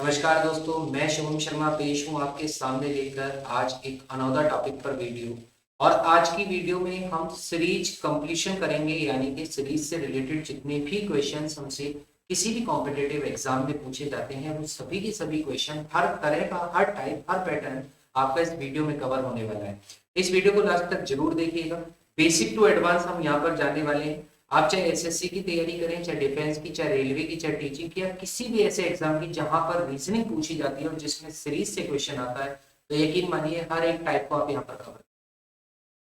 नमस्कार दोस्तों, मैं शुभम शर्मा पेश हूँ आपके सामने लेकर आज एक अनोदर टॉपिक पर वीडियो। और आज की वीडियो में हम सीरीज कंप्लीशन करेंगे, यानी कि सीरीज से रिलेटेड जितने भी क्वेश्चंस हमसे किसी भी कॉम्पिटिटिव एग्जाम में पूछे जाते हैं वो सभी के सभी क्वेश्चन, हर तरह का, हर टाइप, हर पैटर्न आपका इस वीडियो में कवर होने वाला है। इस वीडियो को लास्ट तक जरूर देखिएगा। बेसिक टू एडवांस हम यहाँ पर जाने वाले हैं। आप चाहे एसएससी की तैयारी करें, चाहे डिफेंस की, चाहे रेलवे की, चाहे टीचिंग की, या किसी भी ऐसे एग्जाम की जहां पर रीजनिंग पूछी जाती है और जिसमें सीरीज से क्वेश्चन आता है, तो यकीन मानिए हर एक टाइप को आप यहाँ पर कवर,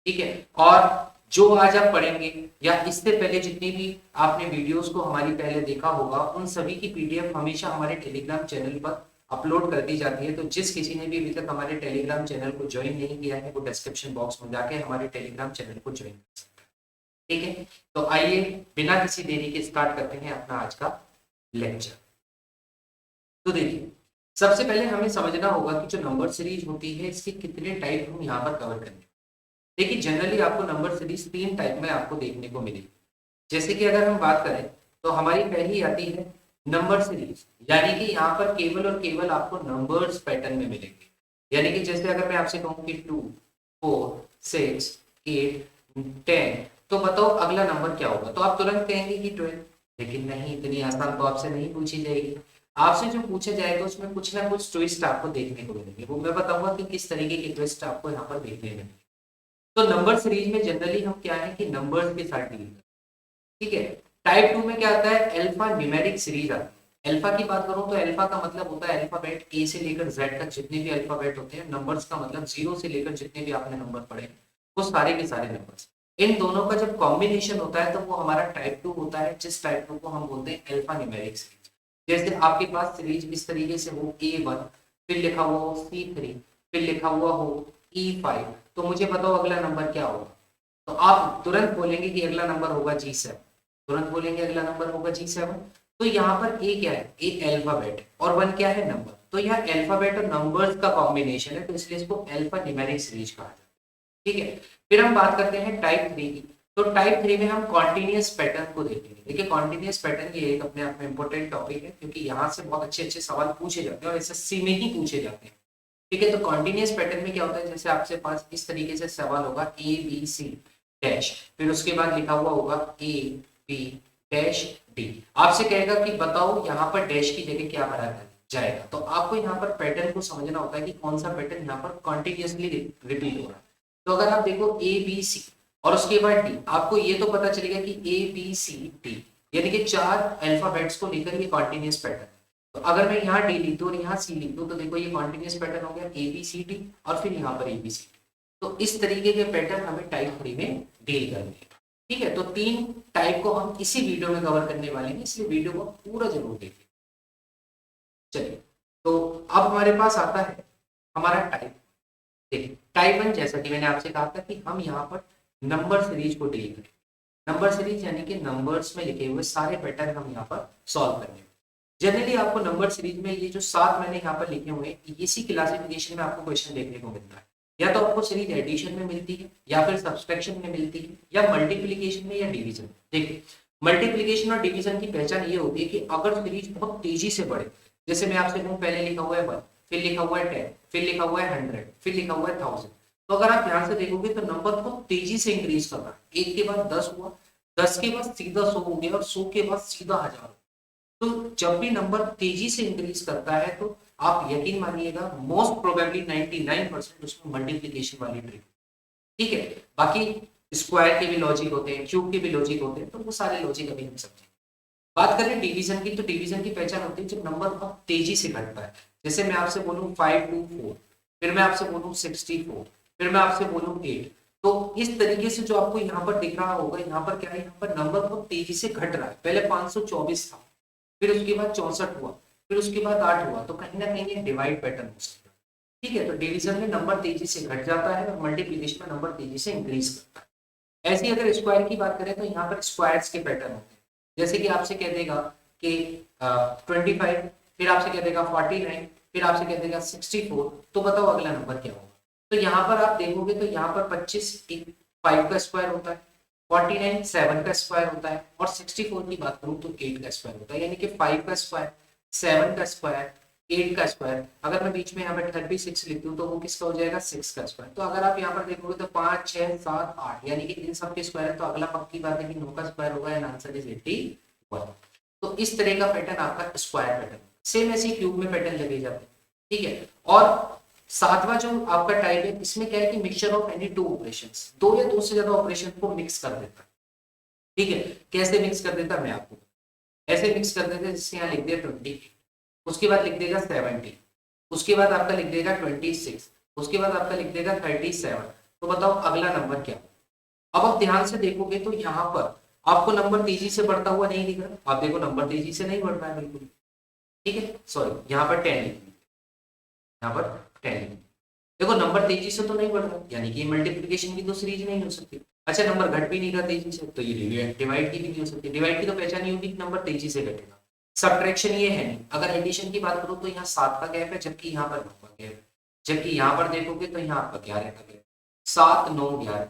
ठीक है। और जो आज आप पढ़ेंगे या इससे पहले जितनी भी आपने वीडियोस को हमारी पहले देखा होगा, उन सभी की पीडीएफ हमेशा हमारे टेलीग्राम चैनल पर अपलोड कर दी जाती है। तो जिस किसी ने भी अभी तक हमारे टेलीग्राम चैनल को ज्वाइन नहीं किया है, वो डिस्क्रिप्शन बॉक्स में जाके हमारे टेलीग्राम चैनल को ज्वाइन कर सकते हैं, ठीक है। तो आइए बिना किसी देरी के स्टार्ट करते हैं अपना आज का लेक्चर। तो देखिए, सबसे पहले हमें समझना होगा कि जो नंबर सीरीज होती है इसके कितने टाइप हम यहाँ पर कवर करेंगे। देखिए, जनरली आपको नंबर सीरीज तीन टाइप में आपको देखने को मिलेगी। जैसे कि अगर हम बात करें तो हमारी पहली आती है नंबर सीरीज, यानी कि यहाँ पर केवल और केवल आपको नंबर्स पैटर्न में मिलेंगे। यानी कि जैसे अगर मैं आपसे कहूँ कि 2, 4, 6, 8, 10, तो बताओ अगला नंबर क्या होगा, तो आप तुरंत कहेंगे कि 12। लेकिन नहीं, इतनी आसान तो आपसे नहीं पूछी जाएगी। आपसे जो पूछा जाएगा उसमें कुछ ना कुछ ट्विस्ट आपको देखने को मिलेंगे। वो मैं बताऊंगा कि किस तरीके के ट्विस्ट आपको यहाँ पर देखने मिलेंगे। तो नंबर सीरीज में जनरली हम क्या है कि नंबर्स के साथ डील करते हैं, ठीक है। टाइप 2 में क्या आता है, अल्फा न्यूमेरिक सीरीज आता है। अल्फा की बात करूं तो अल्फा का मतलब होता है अल्फाबेट ए से लेकर जेड तक जितने भी अल्फाबेट होते हैं। नंबर्स का मतलब जीरो से लेकर जितने भी आपने नंबर पढ़े वो सारे के सारे नंबर्स। इन दोनों का जब कॉम्बिनेशन होता है तो वो हमारा टाइप 2 होता है, जिस टाइप 2 को हम बोलते हैं अल्फा न्यूमेरिक सीरीज। जैसे आपके पास सीरीज इस तरीके से हो A1, फिर लिखा हुआ हो C3, फिर लिखा हुआ हो E5, तो मुझे बताओ अगला नंबर क्या होगा। तो आप तुरंत बोलेंगे कि अगला नंबर होगा G7, तुरंत बोलेंगे अगला नंबर होगा G7। तो यहाँ पर ए क्या है, ए अल्फाबेट, और वन क्या है, नंबर। तो यह अल्फाबेट और नंबर्स का कॉम्बिनेशन है, तो इसलिए इसको अल्फा न्यूमेरिक सीरीज कहा जाता है, ठीक है। फिर हम बात करते हैं टाइप 3 की। तो टाइप 3 में हम कॉन्टिन्यूअस पैटर्न को देखेंगे। देखिए, कॉन्टिन्यूअस पैटर्न ये एक अपने आप में इंपॉर्टेंट टॉपिक है, क्योंकि यहाँ से बहुत अच्छे अच्छे सवाल पूछे जाते हैं और एसएससी में ही पूछे जाते हैं, ठीक है। तो कॉन्टिन्यूअस पैटर्न में क्या होता है, जैसे आपके पास इस तरीके से सवाल होगा ABC डैश, फिर उसके बाद लिखा हुआ होगा AB डैश D। आपसे कहेगा कि बताओ यहाँ पर डैश की जगह क्या भरा जाएगा। तो आपको यहाँ पर पैटर्न को समझना होता है कि कौन सा पैटर्न यहाँ पर कॉन्टिन्यूअसली रिपीट हो रहा है। तो अगर आप देखो ABC और उसके बाद D, आपको ये तो पता चलेगा कि ABCD यानी कि चार अल्फाबेट्स को लेकर ये कॉन्टिन्यूअस पैटर्न। तो अगर मैं यहाँ डी लिख दूँ और यहाँ सी लिख दूँ, तो देखो ये कॉन्टिन्यूअस पैटर्न हो गया ABCD और फिर यहाँ पर ABCD। तो इस तरीके के पैटर्न हमें टाइप 3 में डील करने हैं, ठीक है। तो तीन टाइप को हम इसी वीडियो में कवर करने वाले हैं, इसलिए वीडियो को पूरा जरूर देखिए। चलिए, तो अब हमारे पास आता है हमारा टाइप। देखिए, टाइप 1 जैसा कि मैंने आपसे कहा था कि हम यहाँ पर नंबर सीरीज को डील करें। नंबर सीरीज यानी कि नंबर्स में लिखे हुए सारे पैटर्न हम यहाँ पर सॉल्व करेंगे। जनरली आपको नंबर सीरीज में ये जो सात मैंने यहाँ पर लिखे हुए हैं, इसी क्लासिफिकेशन में आपको क्वेश्चन देखने को मिलता है। या तो आपको सीरीज एडिशन में मिलती है, या फिर सब्सट्रैक्शन में मिलती है, या मल्टीप्लिकेशन में, या डिवीजन में। देखिए, मल्टीप्लिकेशन और डिवीजन की पहचान ये होती है कि अगर सीरीज बहुत तेजी से बढ़े, जैसे मैं आपसे कहूँ पहले लिखा हुआ है 1, फिर लिखा हुआ है 10, फिर लिखा हुआ है 100, फिर लिखा हुआ है 1000, तो अगर आप ध्यान से देखोगे तो नंबर बहुत तेजी से इंक्रीज कर रहा है। 1 के बाद 10 हुआ, 10 के बाद सीधा 100 हो गया, और 100 के बाद सीधा 1000। तो जब भी नंबर तेजी से इंक्रीज करता है तो आप यकीन मानिएगा मोस्ट प्रोबेबली 99% उसमें मल्टीप्लिकेशन वाली ट्रिक, ठीक है। बाकी स्क्वायर के भी लॉजिक होते हैं, क्यूब के भी लॉजिक होते हैं, तो वो सारे लॉजिक अभी हम समझेंगे। बात करें डिवीजन की, तो डिवीजन की पहचान होती है जब नंबर बहुत तेजी से घटता है। जैसे मैं आपसे बोलूं 5 to 4, फिर मैं आपसे बोलूं 64, फिर मैं आपसे बोलूं 8, तो इस तरीके से जो आपको यहाँ पर दिख रहा होगा, यहाँ पर क्या है, यहाँ पर नंबर बहुत तेजी से घट रहा है। पहले 524 था, फिर उसके बाद 64 हुआ, फिर उसके बाद 8 हुआ, तो कहीं ना कहीं डिवाइड पैटर्न हो सकता है, ठीक है। तो डिवीजन में नंबर तेजी से घट जाता है और मल्टीप्लिकेशन में नंबर तेजी से इंक्रीज करता है। ऐसे ही अगर स्क्वायर की बात करें तो यहाँ पर स्क्वायर्स के पैटर्न होते हैं। जैसे कि आपसे कह देगा कि 25, फिर आपसे कह देगा 49, फिर आपसे कह देगा 64, तो बताओ अगला नंबर क्या होगा। तो यहाँ पर आप देखोगे तो यहाँ पर 25 5 का स्क्वायर होता है, 49 7 का स्क्वायर होता है, और 64 की बात करूं तो 8 का स्क्वायर होता है। यानी कि 5 का स्क्वायर, 7 का स्क्वायर, 8 का स्क्वायर, अगर मैं बीच में यहाँ पे 36 लिख दूं तो वो किसका हो जाएगा 6 का स्क्वायर। तो अगर आप यहाँ पर देखोगे तो 5 6 7 8 यानी कि इन सब के स्क्वायर है, तो अगला पक्की बात है कि 9 का स्क्वायर होगा एंड आंसर इज 81। तो इस तरह का पैटर्न आपका स्क्वायर पैटर्न, सेम ऐसे क्यूब में पैटर्न लगे जाते हैं, ठीक है। और सातवां जो आपका टाइप है, इसमें क्या है कि mixture of any two operations, दो या दो से ज्यादा ऑपरेशन को मिक्स कर देता है, ठीक है। कैसे मिक्स कर देता है मैं आपको, ऐसे मिक्स कर देते हैं जिससे यहाँ लिख दिया 20, उसके बाद लिख देगा 70, उसके बाद आपका लिख देगा 26, उसके बाद आपका लिख देगा 37। तो बताओ अगला नंबर क्या। अब आप ध्यान से देखोगे तो यहाँ पर आपको नंबर तेजी से बढ़ता हुआ नहीं दिख रहा, आप देखो नंबर तेजी से नहीं बढ़ रहा है बिल्कुल, ठीक है। सॉरी यहाँ पर 10 लिख, यहाँ पर 10 लिख, देखो नंबर तेजी से तो नहीं बढ़ रहा, यानी कि मल्टीप्लिकेशन की तो सीरीज नहीं हो सकती। अच्छा नंबर घट भी नहीं रहा तेजी से, तो ये डिवाइड की भी नहीं हो सकती, डिवाइड की तो पहचान ही होगी कि नंबर तेजी से घटेगा। सब्ट्रैक्शन ये है नहीं। अगर एडिशन की बात करो तो यहाँ 7 का गैप है, जबकि यहाँ पर 9 का गैप है, जबकि यहाँ पर देखोगे तो यहाँ आपका 11 का गैप, 7 9 11,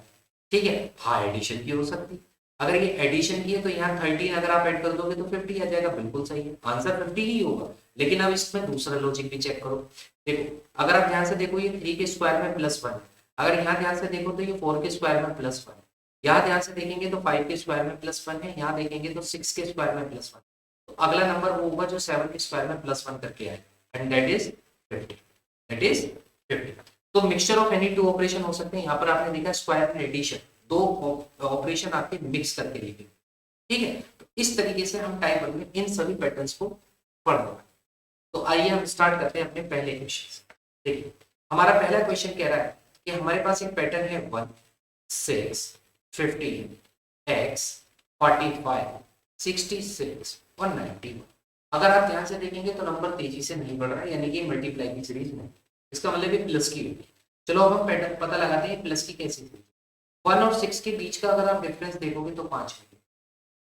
ठीक है। हाँ एडिशन की हो सकती, अगर ये एडिशन की है तो यहाँ 13 अगर आप ऐड कर दोगे तो 50 आ जाएगा, बिल्कुल सही है, आंसर 50 ही होगा। लेकिन अब इसमें दूसरा लॉजिक भी चेक करो, देखो अगर आप ध्यान से देखो ये 3 के स्क्वायर में +1 है, अगर यहाँ ध्यान से देखो तो ये 4 के स्क्वायर में +1 है, यहाँ ध्यान से देखेंगे तो 5 के स्क्वायर में +1 है, यहाँ देखेंगे तो 6 के स्क्वायर में +1। तो अगला नंबर वो होगा जो 7 के स्क्वायर में +1 करके आए, and that is 50, that is 50। तो mixture of any two operation हो सकते हैं, यहाँ पर आपने देखा स्क्वायर एंड एडिशन, दो ऑपरेशन आपके मिक्स करके लिखे, ठीक है। तो इस तरीके से हम टाइप में इन सभी पैटर्न्स को पढ़ना। तो आइए हम स्टार्ट करते हैं अपने पहले क्वेश्चन से। देखिए हमारा पहला क्वेश्चन कह रहा है कि हमारे पास एक पैटर्न है 1 6 15 x 45 66 और 91। अगर आप ध्यान से देखेंगे तो नंबर तेजी से नहीं बढ़ रहा है, यानी कि मल्टीप्लाई की सीरीज में, इसका मतलब ये प्लस की होगी। चलो अब हम पैटर्न पता लगाते हैं प्लस की कैसी थी। 1 और 6 के बीच का अगर आप डिफरेंस देखोगे तो 5 मिलेगा,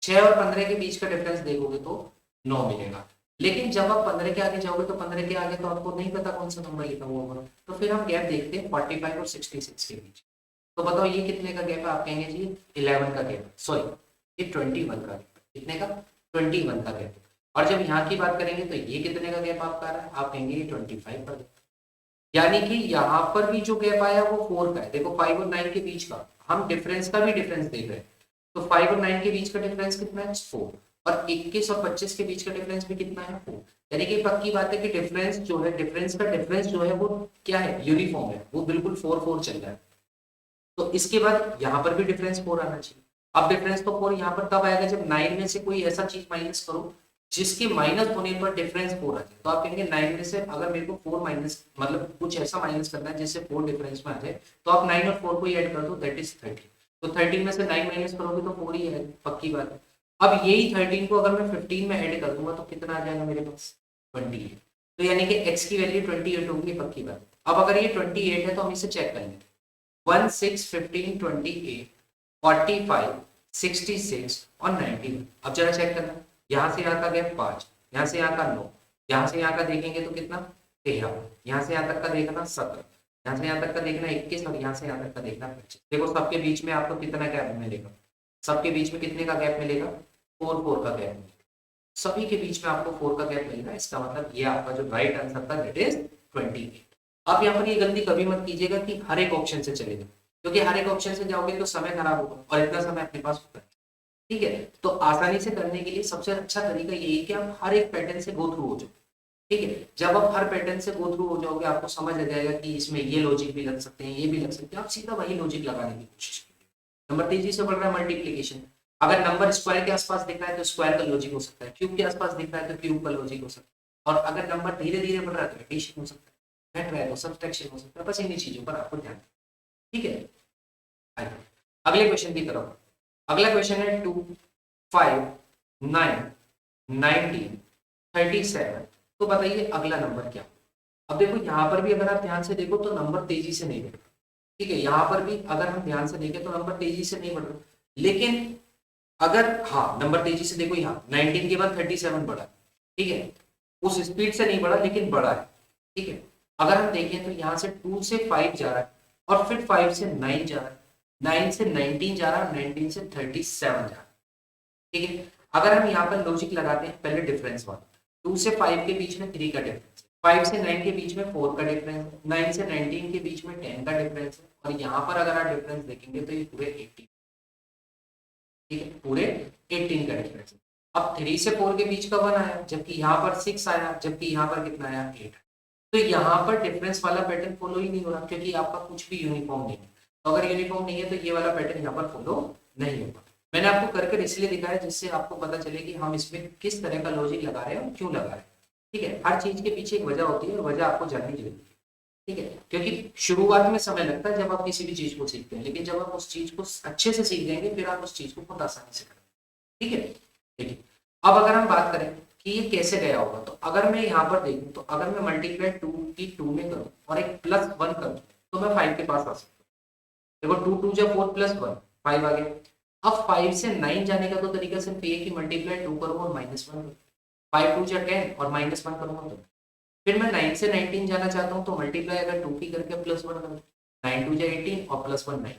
6 और 15 के बीच का डिफरेंस देखोगे तो 9 मिलेगा। लेकिन जब आप 15 के आगे जाओगे तो 15 के आगे तो आपको नहीं पता कौन सा नंबर लिखा हुआ होगा, तो फिर हम गैप देखते हैं 45 और 66 के बीच। तो बताओ ये कितने का गैप है, आप कहेंगे जी 11 का गैप, सॉरी ये 21 का गैप, कितने का 21 का गैप। और जब यहाँ की बात करेंगे तो ये कितने का गैप आपका आ रहा है, आप कहेंगे ये 25 का गैप। यानी कि यहाँ पर भी जो गैप आया वो 4 का है। देखो 5 और 9 के बीच का हम डिफरेंस का भी डिफरेंस देख रहे हैं, तो 5 और 9 के बीच का डिफरेंस कितना है 4, और 21 और 25 के बीच का डिफरेंस भी कितना है 4। यानी कि पक्की बात है कि डिफरेंस जो है, डिफरेंस का डिफरेंस जो है वो क्या है, यूनिफॉर्म है, वो बिल्कुल 4 4 चल रहा है। तो इसके बाद यहाँ पर भी डिफरेंस 4 आना चाहिए। अब डिफरेंस तो 4 यहाँ पर तब आएगा जब 9 में से कोई ऐसा चीज माइनस करो जिसके माइनस होने पर डिफरेंस 4 आ जाए। तो आप कहेंगे 9 में से अगर मेरे को 4 माइनस, मतलब कुछ ऐसा माइनस करना है जिससे 4 डिफरेंस में आ जाए, तो आप 9 और 4 को ही ऐड कर दो, दैट इज 13। तो 13 में से 9 माइनस करोगे तो 4 ही है, पक्की बात है। अब यही 13 को अगर मैं 15 में ऐड कर दूंगा तो कितना आ जाएगा मेरे पास 20। तो यानी कि x की वैल्यू 28 होगी, पक्की बात। अब अगर ये 28 है तो हम इसे चेक करेंगे, 1 6 15 28 45 66 और 91। अब जरा चेक करना, यहाँ से यहाँ का गैप 5, यहाँ से यहाँ का 9, यहाँ से यहाँ का देखेंगे तो कितना 13, यहाँ से यहाँ तक का देखना 17, यहाँ से यहाँ तक का देखना 21 और यहाँ से यहाँ तक का देखना 25। देखो सबके बीच में आपको कितना गैप मिलेगा, सबके बीच में कितने का गैप मिलेगा 4 4 का गैप मिलेगा, सभी के बीच में आपको 4 का गैप मिलेगा। इसका मतलब ये आपका जो राइट आंसर था दैट इज 28। आप यहाँ पर ये गलती कभी मत कीजिएगा कि हर एक ऑप्शन से चलेगा, क्योंकि हर एक ऑप्शन से जाओगे तो समय खराब होगा और इतना समय अपने पास होता है, ठीक है। तो आसानी से करने के लिए सबसे अच्छा तरीका यही है कि आप हर एक पैटर्न से गो थ्रू हो जाओ, ठीक है। जब आप हर पैटर्न से गो थ्रू हो जाओगे आपको समझ आ जाएगा कि इसमें ये लॉजिक भी लग सकते हैं, ये भी लग सकते हैं, आप सीधा वही लॉजिक लगाने की कोशिश कीजिए। नंबर तेजी से बढ़ रहा है मल्टीप्लीकेशन, अगर नंबर स्क्वायर के आसपास दिख रहा है तो स्क्वायर का लॉजिक हो सकता है, क्यूब के आसपास दिख रहा है तो क्यूब का लॉजिक हो सकता है, और अगर नंबर धीरे धीरे बढ़ रहा है तो एडिशन हो सकता है, घट रहा है तो सब्ट्रैक्शन हो सकता है। बस इन्हीं चीजों पर आपको ध्यान, ठीक है। अगले क्वेश्चन की तरफ, अगला क्वेश्चन है 2 5 9 19 37। तो बताइए अगला नंबर क्या। अब देखो यहाँ पर भी अगर आप ध्यान से देखो तो नंबर तेजी से नहीं बढ़ रहा, ठीक है। यहाँ पर भी अगर हम ध्यान से देखें तो नंबर तेजी से नहीं बढ़ रहा, लेकिन अगर हाँ नंबर तेजी से देखो, यहाँ 19 के बाद 37 बढ़ा, ठीक है, उस स्पीड से नहीं बढ़ा लेकिन बढ़ा है, ठीक है। अगर हम देखें तो यहाँ से 2 से 5 जा रहा है और फिर 5 से 9 जा रहा है, 9 से 19 जा रहा है, 19 से 37 जा रहा है, ठीक है। अगर हम यहाँ पर लॉजिक लगाते हैं पहले डिफरेंस वाला, 2 से 5 के बीच में 3 का डिफरेंस, 5 से 9 के बीच में 4 का डिफरेंस है, 9 से 19 के बीच में 10 का डिफरेंस है, और यहाँ पर अगर आप डिफरेंस देखेंगे तो ये पूरे 18, ठीक है, पूरे 18 का डिफरेंस है। अब 3 से 4 के बीच का 1 आया, जबकि यहाँ पर 6 आया, जबकि यहाँ पर कितना आया 8। तो यहाँ पर डिफरेंस वाला पैटर्न फॉलो ही नहीं हो रहा, क्योंकि आपका कुछ भी यूनिफॉर्म नहीं है। तो अगर यूनिफॉर्म नहीं है तो ये वाला पैटर्न यहाँ पर फॉलो नहीं होगा। मैंने आपको करके इसलिए दिखाया जिससे आपको पता चले कि हम इसमें किस तरह का लॉजिक लगा रहे हैं और क्यों लगा रहे हैं। ठीक है, हर चीज के पीछे एक वजह होती है और वजह आपको जाननी जरूरी है। ठीक है, क्योंकि शुरुआत में समय लगता है जब आप किसी भी चीज को सीखते हैं, लेकिन जब आप उस चीज को अच्छे से सीख जाएंगे फिर आप उस चीज को बहुत आसानी से करेंगे। ठीक है, देखिए अब अगर हम बात करें कि ये कैसे गया होगा, तो अगर मैं यहाँ पर देखूं तो अगर मैं मल्टीप्लाई 2 की 2 में करूं और एक +1 करूं तो मैं 5 के पास आ सकता हूँ। देखो 2 2 जा 4 +1 5 आ गया। अब 5 से 9 जाने का तो तरीका सिर्फ ये कि मल्टीप्लाई 2 करूँ और -1 करूँ, 5 2 जा 10 और -1 करूँगा तो फिर मैं 9 से 19 जाना चाहता हूँ तो मल्टीप्लाई अगर 2 की करके +1 करूँ, 9 2 जा 18 और +1 9।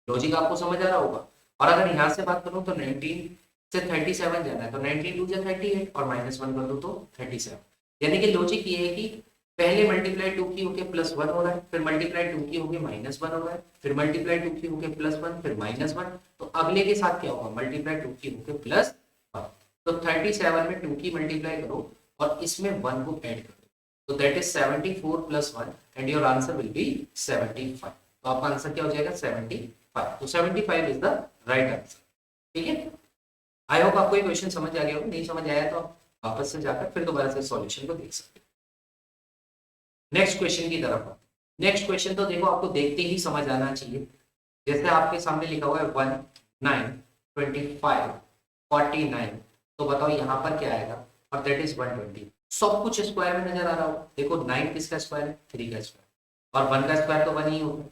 लॉजिक आपको समझ आ रहा होगा। और अगर यहाँ से बात करूँ तो 19 से 37 जाना है तो 19 2 जा 38 और -1 कर दूँ तो 37। यानी कि लॉजिक ये है कि पहले मल्टीप्लाई 2 की होके +1 हो रहा है, फिर मल्टीप्लाई 2 की होके -1 हो रहा है, फिर मल्टीप्लाई 2 की होके +1 फिर -1, तो अगले के साथ क्या होगा मल्टीप्लाई 2 की होके +1। तो 37 में 2 की मल्टीप्लाई करो और इसमें 1 को ऐड करो, तो that is 74 + 1 and your answer will B 75। तो आपका आंसर क्या हो जाएगा 75। तो 75 इज द राइट आंसर। ठीक है, आई होप आपको ये क्वेश्चन समझ आ गया हो। नहीं समझ आया तो आप वापस से जाकर फिर दोबारा से सॉल्यूशन को देख सकते हैं। नेक्स्ट क्वेश्चन की तरफ। नेक्स्ट क्वेश्चन तो देखो आपको देखते ही समझ आना चाहिए। जैसे आपके सामने लिखा हुआ है 1 9 25 49, तो बताओ यहाँ पर क्या आएगा, और दैट इज 120। सब कुछ स्क्वायर में नजर आ रहा हो। देखो 9 किसका स्क्वायर है 3 का स्क्वायर, और 1 का स्क्वायर तो 1 ही होगा,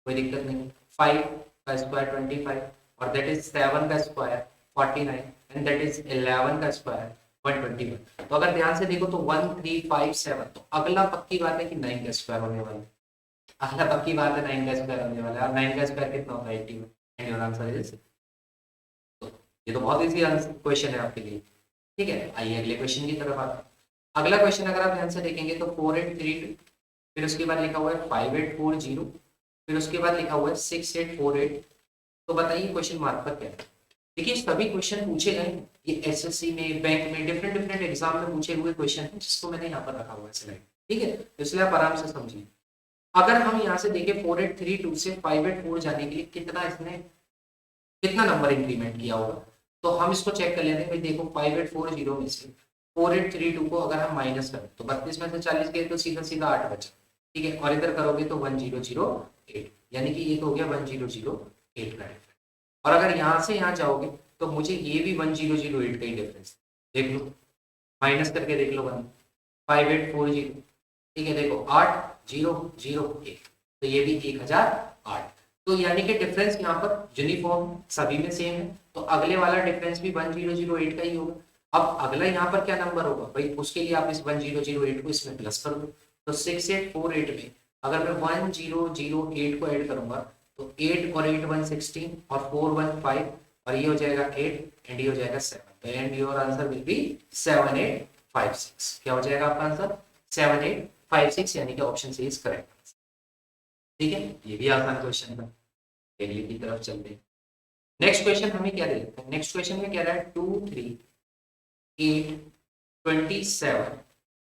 कोई दिक्कत नहीं। 5 का स्क्वायर 25 और दैट इज 7 का स्क्वायर 49 एंड दैट इज 11 का स्क्वायर 121। तो अगर ध्यान से देखो तो 1 3 5 7, तो अगला पक्की बात है कि 9 का स्क्वायर होने वाला है। अगला पक्की बात है 9 का स्क्वायर होने वाला है, और 9 का स्क्वायर कितना होता है 81 एंड योर आंसर इज। तो ये तो बहुत इजी क्वेश्चन है आपके लिए। ठीक है, आइए अगले क्वेश्चन की तरफ आते हैं। अगला क्वेश्चन अगर आप ध्यान से देखेंगे तो 4832, फिर उसके बाद लिखा हुआ है 5840, फिर उसके बाद लिखा हुआ है 6848। तो बताइए क्वेश्चन मार्क पर क्या है। देखिए सभी क्वेश्चन पूछे गए, ये एसएससी में, बैंक में, डिफरेंट डिफरेंट एग्जाम में पूछे हुए क्वेश्चन है, जिसको मैंने यहाँ पर रखा हुआ है स्लाइड। ठीक है, तो इसलिए आप आराम से समझिए। अगर हम यहाँ से देखें 4832 से 584 जाने के लिए कितना इसने कितना नंबर इंक्रीमेंट किया होगा, तो हम इसको चेक कर लेते हैं। भाई देखो 5840 में से 4832 को अगर हम माइनस करें तो 32 में से 40 गए तो सीधा सीधा 8 बचा। ठीक है, और इधर करोगे तो 1008, यानी कि ये तो हो गया 1008 का डिफरेंस। और अगर यहाँ से यहाँ जाओगे तो मुझे ये भी 1008 का ही डिफरेंस देख लो, माइनस करके देख लो 5840। ठीक है, देखो 8001, तो ये भी 1008। तो यानी कि डिफरेंस यहाँ पर यूनिफॉर्म सभी में सेम है, तो अगले वाला डिफरेंस भी 1008 का ही होगा। अब अगला यहाँ पर क्या नंबर होगा भाई, उसके लिए आप इस 1008 को इसमें प्लस कर दो। तो 6848 में अगर मैं 1008 को ऐड करूंगा तो 8 और 8 116 और 4 1 5 और ये हो जाएगा 8 एंड ये हो जाएगा 7 and your answer will B 7856। क्या हो जाएगा आपका आंसर 7856, यानी कि ऑप्शन सी इज करेक्ट। ठीक है, ये भी आसान क्वेश्चन था। अगले की तरफ चलते हैं। नेक्स्ट क्वेश्चन हमें क्या दे रखा है, नेक्स्ट क्वेश्चन में क्या रहा है 2 3 8 27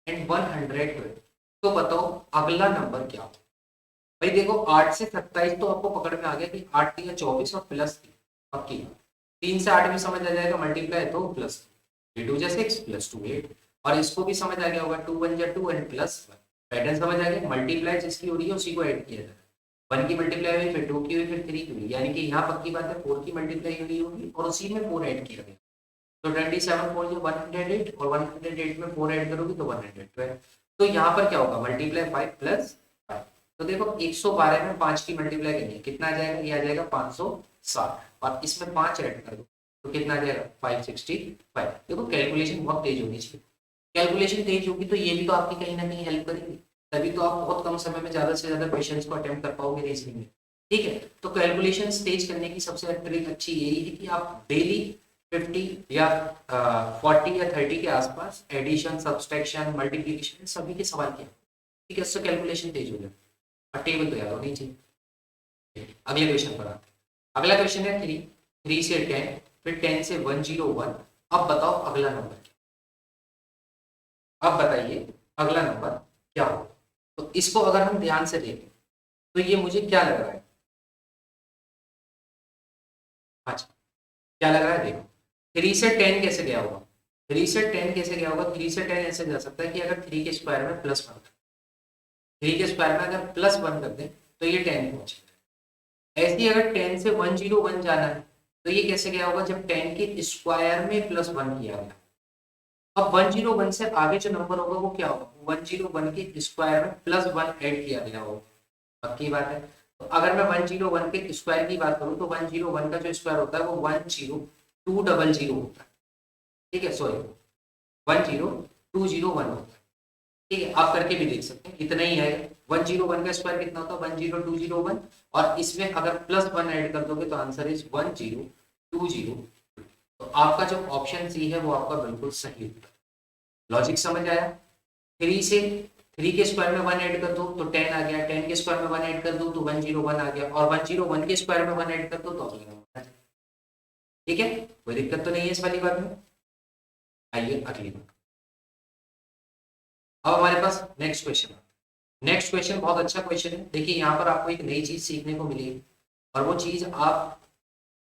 एंड 112। तो बताओ अगला नंबर क्या हो। भाई देखो 8 से 27 तो आपको पकड़ में आ गया कि 8 3 24 और प्लस 3 पक्की। 3 से 8 भी समझ आ जाएगा, मल्टीप्लाई तो प्लस 3 2 6 प्लस 2 8, और इसको भी समझ आ गया होगा 2 1 2 एंड प्लस 1। पैटर्न समझ आ गया, मल्टीप्लाई जिसकी हो रही है उसी को ऐड किया जाए। 1 की मल्टीप्लाई हुई, फिर 2 की हुई, फिर 3 की हुई, यानी कि यहाँ पक्की बात है 4 की मल्टीप्लाई हुई होगी और उसी में 4 ऐड किया गया। तो 27 4 108 और 108 में 4 ऐड करोगे तो 112। तो यहाँ पर क्या होगा मल्टीप्लाई 5 प्लस 5। तो देखो 112 में 5 की मल्टीप्लाई करनी है, कितना आ जाएगा, ये आ जाएगा 560 और इसमें 5 ऐड कर दो तो कितना आ जाएगा 565। देखो कैलकुलेशन बहुत तेज होनी चाहिए। कैलकुलेशन तेज होगी तो ये भी तो आपकी कहीं ना कहीं हेल्प करेगी, तभी तो आप बहुत कम समय में ज्यादा से ज्यादा क्वेश्चंस को अटेम्प्ट कर पाओगे रीजनिंग में। ठीक है, तो कैलकुलेशन तेज करने की सबसे ट्रिक अच्छी यही है कि आप डेली 50 या 40 या 30 के आसपास एडिशन, सब्सट्रैक्शन, मल्टीप्लिकेशन सभी के सवाल किया ठीक है, उससे कैलकुलेशन तेज हो जाए और टेबल तो याद होनी चाहिए। अगले क्वेश्चन पर आते हैं। अगला क्वेश्चन है 3 से 10, फिर 10 से 101। अब बताओ अगला नंबर क्या, अब बताइए अगला नंबर क्या हो। तो इसको अगर हम ध्यान से देखें तो ये मुझे क्या लग रहा है, अच्छा क्या लग रहा है देखो, 3 से 10 कैसे गया होगा, 3 से 10 कैसे गया होगा, 3 से 10 ऐसे जा सकता है कि अगर 3 के स्क्वायर में +1, 3 के स्क्वायर में अगर +1 कर दें तो ये 10 पहुंचेगा। ऐसे ही अगर 10 से 101 जाना है तो ये कैसे गया होगा, जब 10 के स्क्वायर में +1 किया गया। अब 101 से आगे जो नंबर होगा वो क्या होगा, 101 के स्क्वायर में +1 ऐड किया गया होगा, पक्की बात है। तो अगर मैं 101 के स्क्वायर की बात करूं तो 101 का जो स्क्वायर होता है वो 10200 होता है, ठीक है, सॉरी 10201 होता है, ठीक है। आप करके भी देख सकते हैं, इतना ही है। 101 का स्क्वायर कितना होता है, 10201, और इसमें अगर +1 ऐड कर दोगे तो आंसर इज 1020। तो आपका जो ऑप्शन सी है वो आपका बिल्कुल सही उत्तर। लॉजिक समझ आया। 3 से 3 के स्क्वायर में 1 ऐड कर दो तो 10 आ गया, 10 के स्क्वायर में 1 ऐड कर दो तो 101 आ गया, और 101 के स्क्वायर में 1 ऐड कर दो तो अगला नंबर आ जाए। ठीक है, कोई दिक्कत तो नहीं है इस वाली बात में। आइए अगली बात, अब हमारे पास नेक्स्ट क्वेश्चन। नेक्स्ट क्वेश्चन बहुत अच्छा क्वेश्चन है। देखिए यहाँ पर आपको एक नई चीज सीखने को मिलेगी, और वो चीज आप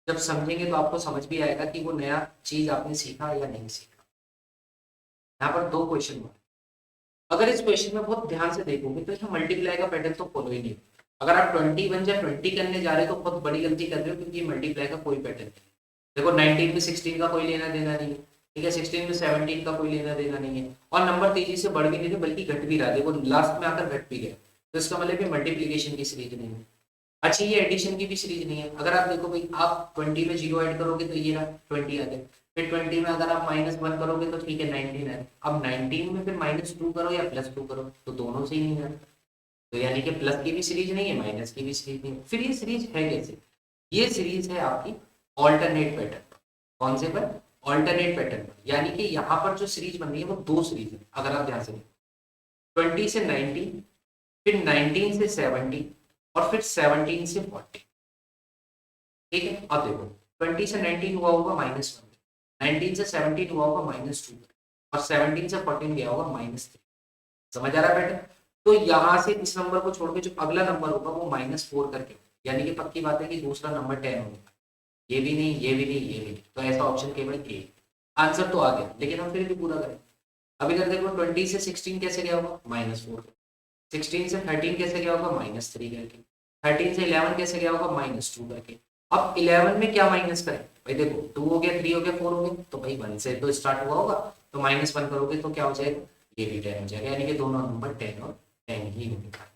जब समझेंगे तो आपको समझ भी आएगा कि वो नया चीज आपने सीखा या नहीं सीखा। यहाँ पर 2 क्वेश्चन हुआ, अगर इस क्वेश्चन में बहुत ध्यान से देखोगे तो इसमें मल्टीप्लाई का पैटर्न तो फॉलो ही नहीं। अगर आप 21 या 20 करने जा रहे हो तो बहुत बड़ी गलती कर रहे हो, क्योंकि मल्टीप्लाई का कोई पैटर्न नहीं। देखो 19 में 16 का कोई लेना देना नहीं है, ठीक है, 16 में 17 का कोई लेना देना नहीं है, और नंबर तेजी से बढ़ भी नहीं रहे बल्कि घट भी रहा है, देखो लास्ट में आकर घट भी गया। तो इसका मतलब ये मल्टीप्लीकेशन की सीरीज नहीं है। अच्छा, ये एडिशन की भी सीरीज नहीं है। अगर आप देखो भाई, आप 20 में 0 ऐड करोगे तो ये रहा 20 आ गया, फिर 20 में अगर आप -1 करोगे तो ठीक है 19 है। अब 19 में फिर -2 करो या +2 करो तो दोनों से ही नहीं है, तो यानी कि प्लस की भी सीरीज नहीं है, माइनस की भी सीरीज नहीं है। फिर ये सीरीज है कैसे, ये सीरीज है आपकी ऑल्टरनेट पैटर्न। कौन से पर, ऑल्टरनेट पैटर्न पर, यानी कि यहाँ पर जो सीरीज बन रही है वो 2 सीरीज है। अगर आप ध्यान से देखो, 20 से 19, फिर 19 से 70, और फिर 17 से 40, ठीक है। अब देखो 20 से 19 हुआ होगा -1, 19 से 17 हुआ होगा -2, और 17 से 14 गया होगा -3। समझ आ रहा है बेटा। तो यहाँ से इस नंबर को छोड़ के जो अगला नंबर होगा वो -4 करके, यानी कि पक्की बात है कि दूसरा नंबर 10 होगा। ये भी नहीं, ये भी नहीं, ये भी नहीं, तो ऐसा ऑप्शन केवल ए। आंसर तो आ गया, लेकिन हम फिर भी पूरा करें। अब इधर देखो 20 से 16 कैसे गया होगा, -4, 16 से 13 कैसे गया होगा, -3 करके, 13 से 11 कैसे गया होगा, -2 करके। अब 11 में क्या माइनस करें भाई, देखो 2 हो गया, 3 हो गया, 4 हो गया, तो भाई 1 से तो स्टार्ट हुआ होगा, तो -1 करोगे तो क्या हो जाएगा, ये भी 10 हो जाएगा, यानी कि दोनों नंबर 10 और 10 ही होंगे।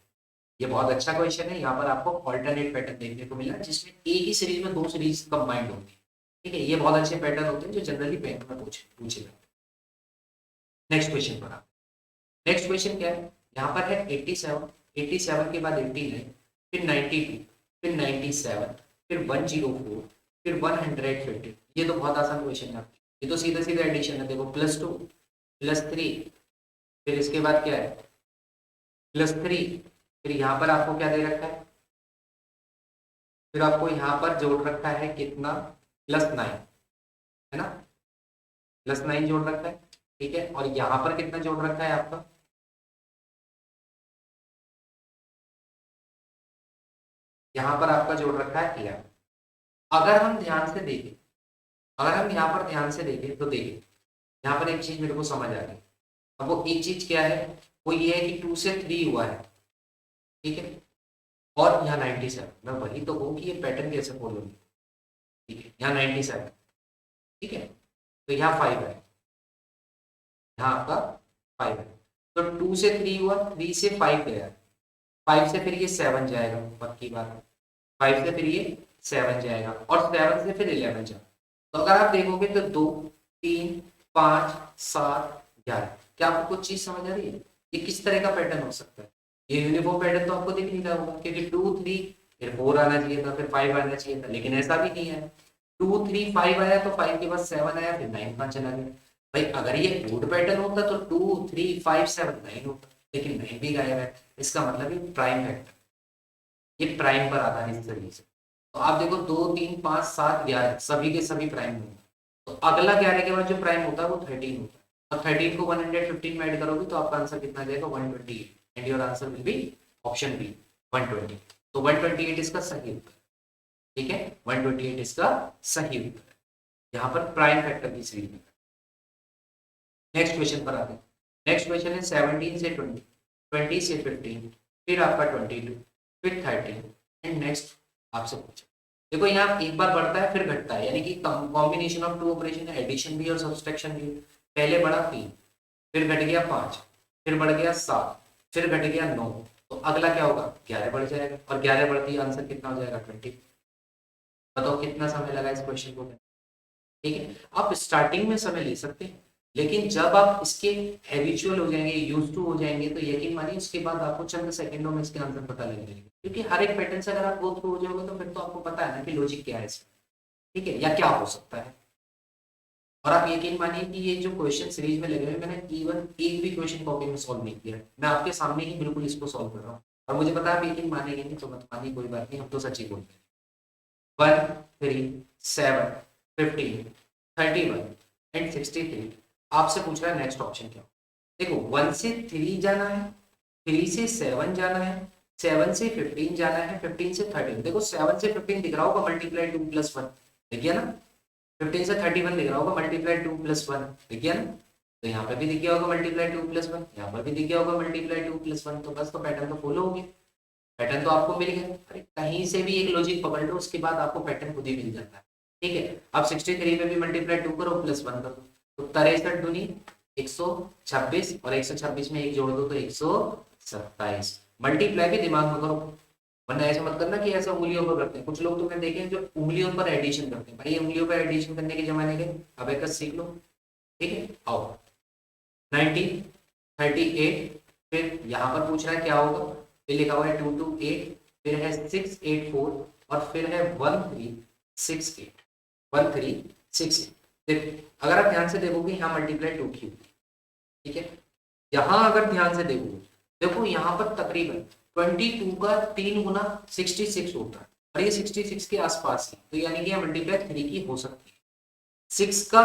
ये बहुत अच्छा क्वेश्चन है। यहाँ पर आपको ऑल्टरनेट पैटर्न देखने को मिला जिसमें एक ही सीरीज में 2 सीरीज कंबाइंड होती है, ठीक है। ये बहुत अच्छे पैटर्न होते हैं जो जनरली बैंक में पूछे जाते हैं। नेक्स्ट क्वेश्चन पर आप, नेक्स्ट क्वेश्चन क्या है, यहाँ पर है 87, 87 के बाद 89, फिर 92, फिर 97, फिर 104, फिर 150। ये तो बहुत आसान क्वेश्चन है, ये तो सीधा सीधा एडिशन है। देखो +2 +3, फिर इसके बाद क्या है +3, फिर यहाँ पर आपको क्या दे रखा है, फिर आपको यहाँ पर जोड़ रखा है कितना, +9, है ना, +9 जोड़ रखा है, ठीक है। और यहाँ पर कितना जोड़ रखा है आपका, यहाँ पर आपका जोड़ रखा है 11। अगर हम ध्यान से देखें, अगर हम यहाँ पर ध्यान से देखें तो देखिए यहाँ पर एक चीज मेरे को समझ आ गई। अब वो एक चीज क्या है, वो ये है कि 2 से 3 हुआ है, ठीक है, और यहाँ 97। मैं वही तो कहूँ कि ये पैटर्न कैसे फॉलो होगी, ठीक है, यहाँ 97, ठीक है, तो यहाँ 5 है, यहाँ आपका 5 है, तो 2 से 3 हुआ, 3 से 5 गया, 5 से फिर ये 7 जाएगा, पक्की बात है, 5 से फिर ये 7 जाएगा, और 7 से फिर 11 जाएगा। तो अगर आप देखोगे तो 2 3 5 7 11, क्या आपको कुछ चीज समझ आ रही है, ये किस तरह का पैटर्न हो सकता है। ये यूनिफॉर्म पैटर्न तो आपको दिख नहीं रहा होगा, क्योंकि 2 3 फिर 4 आना चाहिए था, फिर 5 आना चाहिए था, लेकिन ऐसा भी नहीं है। 2 3 5 आया तो 5 के बाद 7 आया, फिर 9 चला गया। भाई अगर ये ओड पैटर्न होता तो 2 3 5 7 9 होता, लेकिन 9 भी नज़दीक आया है, इसका मतलब ये प्राइम फैक्टर, ये प्राइम पर आधारित सीरीज है। तो आप देखो 2 3 5 7 11 सभी के सभी प्राइम होंगे, तो अगला 11 के बाद जो प्राइम होता है वो 13 होता है, और 13 को 115 में ऐड करोगे तो आपका आंसर कितना जाएगा 128, and your answer will be option B 120। तो 128 इसका सही उत्तर, ठीक है, 128 इसका सही उत्तर है, यहाँ पर प्राइम फैक्टर की सीरीज में। नेक्स्ट क्वेश्चन पर आते हैं। नेक्स्ट क्वेश्चन है 17 से 20, 20 से 15, फिर आपका 22, फिर 13 एंड नेक्स्ट आपसे पूछा। देखो यहाँ एक बार बढ़ता है फिर घटता है, यानी कि कॉम्बिनेशन ऑफ टू ऑपरेशन है, एडिशन भी और सब्सट्रैक्शन भी। पहले बढ़ा 3, फिर घट गया 5, फिर बढ़ गया 7, फिर घट गया 9, तो अगला क्या होगा 11 बढ़ जाएगा, और 11 बढ़ती है आंसर कितना हो जाएगा 20। बताओ कितना समय लगा इस क्वेश्चन को, ठीक है। आप स्टार्टिंग में समय ले सकते हैं, लेकिन जब आप इसके हैबिचुअल हो जाएंगे, यूज टू हो जाएंगे, तो यकीन मानिए उसके बाद आपको चंद सेकंडों में इसके आंसर पता लग जाएंगे, क्योंकि हर एक पैटर्न से अगर आप गो थ्रू हो जाओगे तो फिर तो आपको पता है ना कि लॉजिक क्या है इसमें, ठीक है, या क्या हो सकता है। और आप यकीन मानिए कि ये जो क्वेश्चन सीरीज में लगे हुए, मैंने इवन एक भी क्वेश्चन कॉपी में सॉल्व नहीं किया, मैं आपके सामने ही बिल्कुल इसको सॉल्व कर रहा हूँ, और मुझे पता है आप यकीन मानेंगे नहीं, तो मत मानिए, कोई बात नहीं, हम तो सच्ची बोलते हैं। 1 3 7 15 31 एंड 63, आपसे पूछ रहा है नेक्स्ट ऑप्शन क्या हो। देखो 1 से 3 जाना है, 3 से 7 जाना है, 7 से 15 जाना है, 15 से 13। देखो 7 से 15 दिख रहा होगा मल्टीप्लाई 2 + 1, देखिए ना। 15 से 31 दिख रहा होगा मल्टीप्लाई 2 + 1, देखिए ना। तो यहाँ पे भी दिख गया होगा मल्टीप्लाई 2 + 1, यहाँ पर भी दिख गया होगा मल्टीप्लाई 2 + 1, तो बस तो पैटर्न तो फॉलो हो गया, पैटर्न तो आपको मिल गया। अरे कहीं से भी एक लॉजिक पकड़ लो, उसके बाद आपको पैटर्न खुद ही मिल जाता है, ठीक है। अब 63 में भी मल्टीप्लाई 2 करो +1 करो, तो 63 दूनी 126, और 126 में एक जोड़ दो तो 127। मल्टीप्लाई भी दिमाग में करो, वरना ऐसा मत करना कि ऐसा उंगलियों पर करते हैं। कुछ लोग तुमने देखे हैं जो उंगलियों पर एडिशन करते हैं, भाई उंगलियों पर एडिशन करने के जमाने के अब एक सीख लो, ठीक है। आओ 90 38, फिर यहाँ पर पूछ रहा है क्या होगा, फिर लिखा हुआ है 228, फिर है 684, और फिर है 1368, 1368। देखो अगर आप ध्यान से देखोगे यहाँ मल्टीप्लाई 2 की होगी, ठीक है। यहाँ अगर ध्यान से देखोगे, देखो यहाँ पर तकरीबन 22 का 3 गुना 66 होता है, और ये 66 के आसपास है, तो यानी कि यहाँ मल्टीप्लाई 3 की हो सकती है। 6 का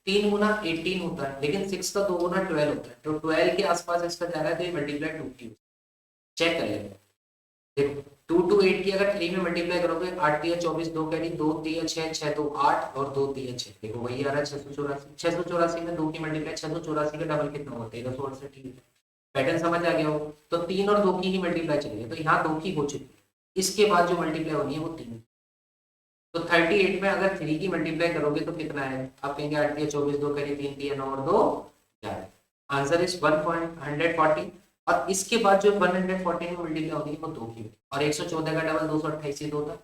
3 गुना 18 होता है, लेकिन 6 का 2 गुना 12 होता है, तो 12 के आसपास इसका जा रहा है, तो ये मल्टीप्लाई 2 की चेक कर लेंगे। देखो 2 to 8 की अगर 3 में मल्टीप्लाई करोगे, 8 3 24, 2 कैरी, 2 3 6, 6 2 8, और 2 3 6, देखो वही आ रहा है 684। 684 में 2 की मल्टीप्लाई, 684 का डबल कितना होता है 1368। पैटर्न समझ आ गया हो, तो 3 और 2 की ही मल्टीप्लाई चलेगी, तो यहाँ 2 की हो चुकी है, इसके बाद जो मल्टीप्लाई होनी है वो 3। तो 38 में अगर 3 की मल्टीप्लाई करोगे तो कितना है, आप कहेंगे 8 3 24, 2 कैरी, 3 3 9 और 2 11। आंसर इज 140, और इसके बाद जो 140 में मल्टीप्लाई होगी वो 2 की, और 114 का डबल 228 ही तो होता है,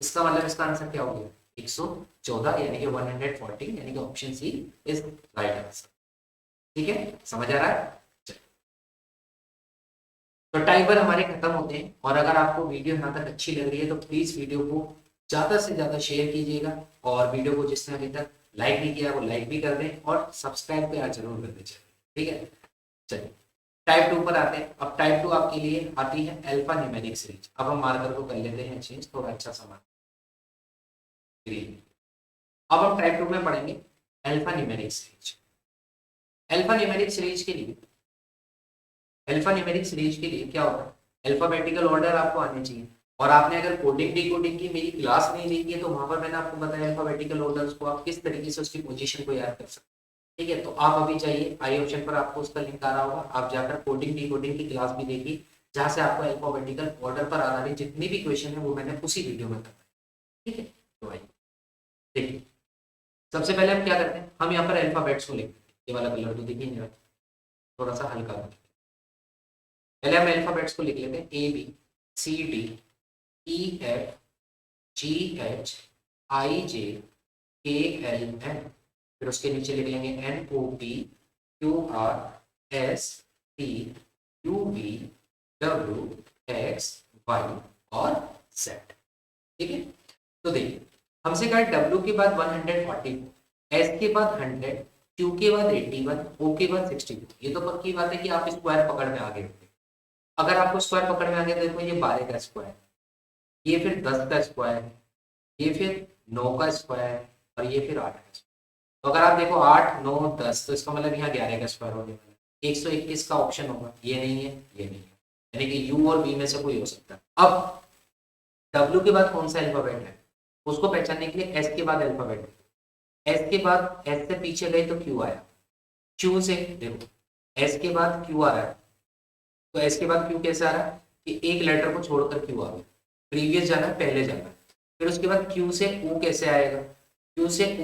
इसका मतलब इसका आंसर क्या हो गया 114, यानी कि 140, यानी कि option C is right answer, ठीक है, समझ आ रहा है। तो टाइमर हमारे खत्म होते हैं, और अगर आपको वीडियो यहाँ तक अच्छी लग रही है तो प्लीज वीडियो को ज्यादा से ज्यादा शेयर कीजिएगा, और वीडियो को जिसने अभी तक लाइक नहीं किया वो लाइक भी कर दें, और सब्सक्राइब पे जरूर कर दें, ठीक है। चलिए टाइप 2 पर आते हैं। अब टाइप 2 आपके लिए आती है अल्फा न्यूमेरिक सीरीज। अब हम मार्कर को कर लेते हैं चेंज, थोड़ा अच्छा सामान ग्रीन। अब हम टाइप 2 में पढ़ेंगे alpha numeric series. Alpha numeric series के लिए, अल्फा न्यूमेरिक सीरीज के लिए क्या होता है, अल्फाबेटिकल ऑर्डर आपको आने चाहिए, और आपने अगर कोडिंग डिकोडिंग की मेरी क्लास नहीं देखी है तो वहां पर मैंने आपको बताया अल्फाबेटिकल ऑर्डर्स को आप किस तरीके से उसकी पोजीशन को याद कर सकते हैं, ठीक है। तो आप अभी चाहिए आई ऑप्शन पर, आपको उसका लिंक आ रहा होगा, आप जाकर कोडिंग डिकोडिंग की क्लास भी देखिए, जहां से आपको अल्फाबेटिकल ऑर्डर पर आधारित जितनी भी क्वेश्चन है वो मैंने उसी वीडियो में बताया, ठीक है। तो आइए देखिए, सबसे पहले हम क्या करते हैं, हम यहाँ पर अल्फाबेट्स को लिखते हैं, ये वाला कलर तो दिखी नहीं रहा, थोड़ा सा हल्का करते हैं। पहले हम अल्फाबेट्स को लिख लेते हैं, A B C D E F G H I J K L M, फिर उसके नीचे लिख लेंगे N O P Q R S T U V W X Y और जेड, ठीक है। तो देखिए हमसे कहा डब्ल्यू के बाद 140, एस के बाद 100, Q के बाद 81, O के बाद 62। ये तो पक्की बात है कि आप स्क्वायर पकड़ में आगे होंगे। अगर आपको स्क्वायर पकड़ में आगे, देखो ये 12 का स्क्वायर, ये फिर 10 का स्क्वायर, ये फिर 9 का स्क्वायर और ये फिर 8 का स्क्वायर। तो अगर आप देखो 8, 9, 10, तो इसका मतलब यहाँ 11 का स्क्वायर होने वाला है। 121 का ऑप्शन होगा, ये नहीं है, ये नहीं है, यानी कि U और V में से कोई हो सकता है। अब W के बाद कौन सा अल्फाबेट है, उसको पहचानने के लिए S के बाद अल्फाबेट है। S के बाद S से पीछे गए तो Q आया, Q से देखो S के बाद Q आ रहा है, तो S के बाद Q कैसे आ रहा है कि एक लेटर को छोड़कर Q आ गया, प्रीवियस जाना है, पहले जाना है। फिर उसके बाद Q से O कैसे आएगा, Q से O,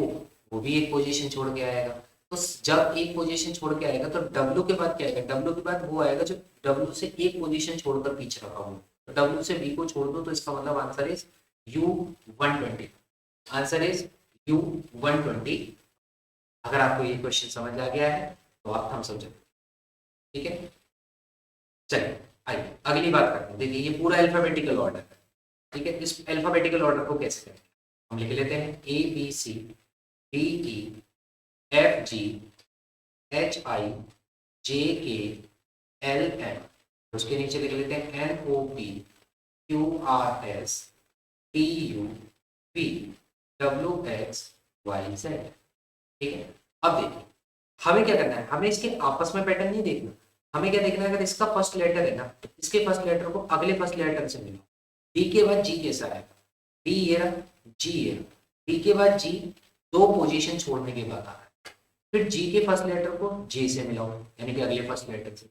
वो भी एक पोजीशन छोड़ के आएगा। तो जब एक पोजीशन छोड़ के आएगा तो W के बाद क्या आएगा, W के बाद वो आएगा जो W से एक पोजीशन छोड़कर पीछे रखा हुआ। तो W से V को छोड़ दो, तो इसका मतलब answer is U120। Answer is U120। अगर आपको ये क्वेश्चन समझ आ गया है तो आप थम्स अप जरूर, ठीक है। चलिए आइए अगली बात करते हैं। देखिए ये पूरा अल्फाबेटिकल ऑर्डर है, ठीक है। इस अल्फाबेटिकल ऑर्डर को कैसे करें, हम लिख लेते हैं ABCDEFGHIJKLM, उसके नीचे लिख लेते हैं NOPQRSTUVWXYZ, ठीक है। अब देखिए हमें क्या करना है, हमें इसके आपस में पैटर्न नहीं देखना, हमें क्या देखना है, अगर इसका फर्स्ट लेटर है ना, इसके फर्स्ट लेटर को अगले फर्स्ट लेटर से मिलाओ। डी के बाद जी कैसा आएगा, डी ये रहा, जी ये रहा, डी के बाद जी दो पोजीशन छोड़ने के बाद आ रहा है। फिर जी के फर्स्ट लेटर को जे से मिलाओ, यानी कि अगले फर्स्ट लेटर से।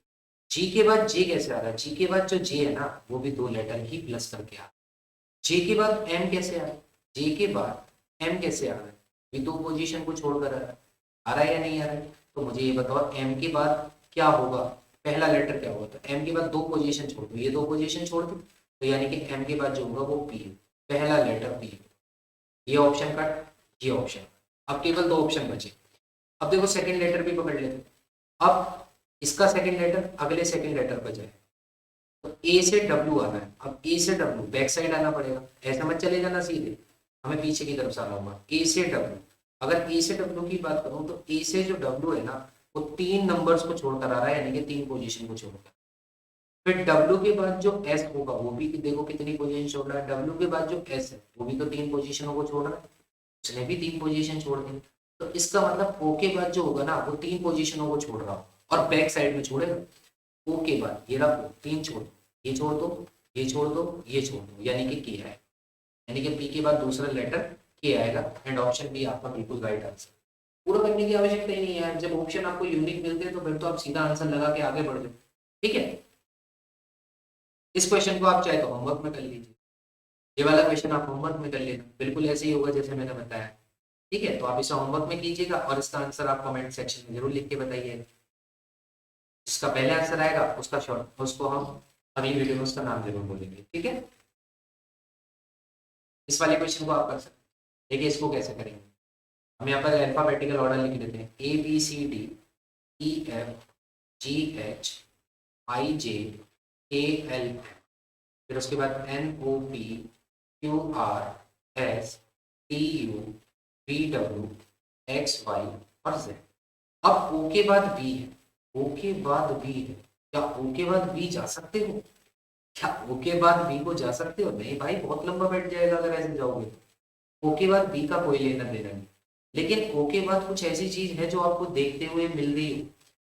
जी के बाद जे कैसे आ रहा है, जी के बाद जो जे है ना वो भी दो लेटर ही प्लस करके आ रहा है। जे के बाद एम कैसे आ रहा है, जे के बाद एम कैसे आ रहा है, ये दो पोजीशन को छोड़कर आ रहा है या नहीं आ रहा है। तो मुझे ये बताओ एम के बाद क्या होगा, पहला लेटर क्या होगा, तो एम के बाद दो पोजीशन छोड़ दो, ये दो पोजीशन छोड़ दो, तो यानी कि एम के बाद जो होगा वो पी, पहला लेटर पी। ये ऑप्शन कट, ये ऑप्शन। अब केवल दो ऑप्शन बचे। अब देखो सेकंड लेटर भी पकड़ लेते, अब इसका सेकंड लेटर अगले सेकंड लेटर पर जाए, तो ए से डब्ल्यू आना है। अब ए से डब्ल्यू बैक साइड आना पड़ेगा, ऐसा मत चले जाना सीधे, हमें पीछे की तरफ से आना होगा। ए से डब्ल्यू, अगर ए से डब्ल्यू की बात करूं तो ए से जो डब्ल्यू है ना वो तीन नंबर्स को छोड़कर आ रहा है, यानी कि तीन पोजीशन को छोड़कर। फिर W के बाद जो S होगा वो भी देखो कितनी पोजीशन छोड़ रहा है, W के बाद जो S है वो भी तो तीन पोजीशनों को छोड़ रहा है, उसने भी तीन पोजीशन छोड़ दी। तो इसका मतलब O के बाद जो होगा ना वो तीन पोजीशनों को छोड़ रहा हो और बैक साइड में छोड़ेगा। O के बाद ये रहा, तीन छोड़ दो, ये छोड़ दो, ये छोड़ दो, ये छोड़ दो, यानी कि K है, यानी कि P के बाद दूसरा लेटर K आएगा। एंड ऑप्शन बी आपका बिल्कुल राइट आंसर। पूरा करने की आवश्यकता ही नहीं है, जब ऑप्शन आपको यूनिक मिलते हैं तो फिर तो आप सीधा आंसर लगा के आगे बढ़ जाओ, ठीक है। इस क्वेश्चन को आप चाहे तो होमवर्क में कर लीजिए, ये वाला क्वेश्चन आप होमवर्क में कर लेना, बिल्कुल ऐसे ही होगा जैसे मैंने बताया, ठीक है। तो आप इसे होमवर्क में कीजिएगा और इसका आंसर आप कमेंट सेक्शन में जरूर लिख के बताइए। जिसका पहले आंसर आएगा उसका शॉर्ट, उसको हम अगली वीडियो में उसका नाम जरूर बोलेंगे, ठीक है। इस वाले क्वेश्चन को आप कर सकते हैं। देखिए इसको कैसे करेंगे, हम यहाँ पर अल्फाबेटिकल ऑर्डर लिख देते हैं ABCDEFGHIJKL, फिर उसके बाद NOPQRSTUVWXY और Z। अब O के बाद B है, O के बाद B है, क्या O के बाद B जा सकते हो, क्या O के बाद B को जा सकते हो, नहीं भाई बहुत लंबा बैठ जाएगा अगर ऐसे जाओगे तो। O के बाद B का कोई लेना देना नहीं, लेकिन O के बाद कुछ ऐसी चीज है जो आपको देखते हुए मिल रही हो।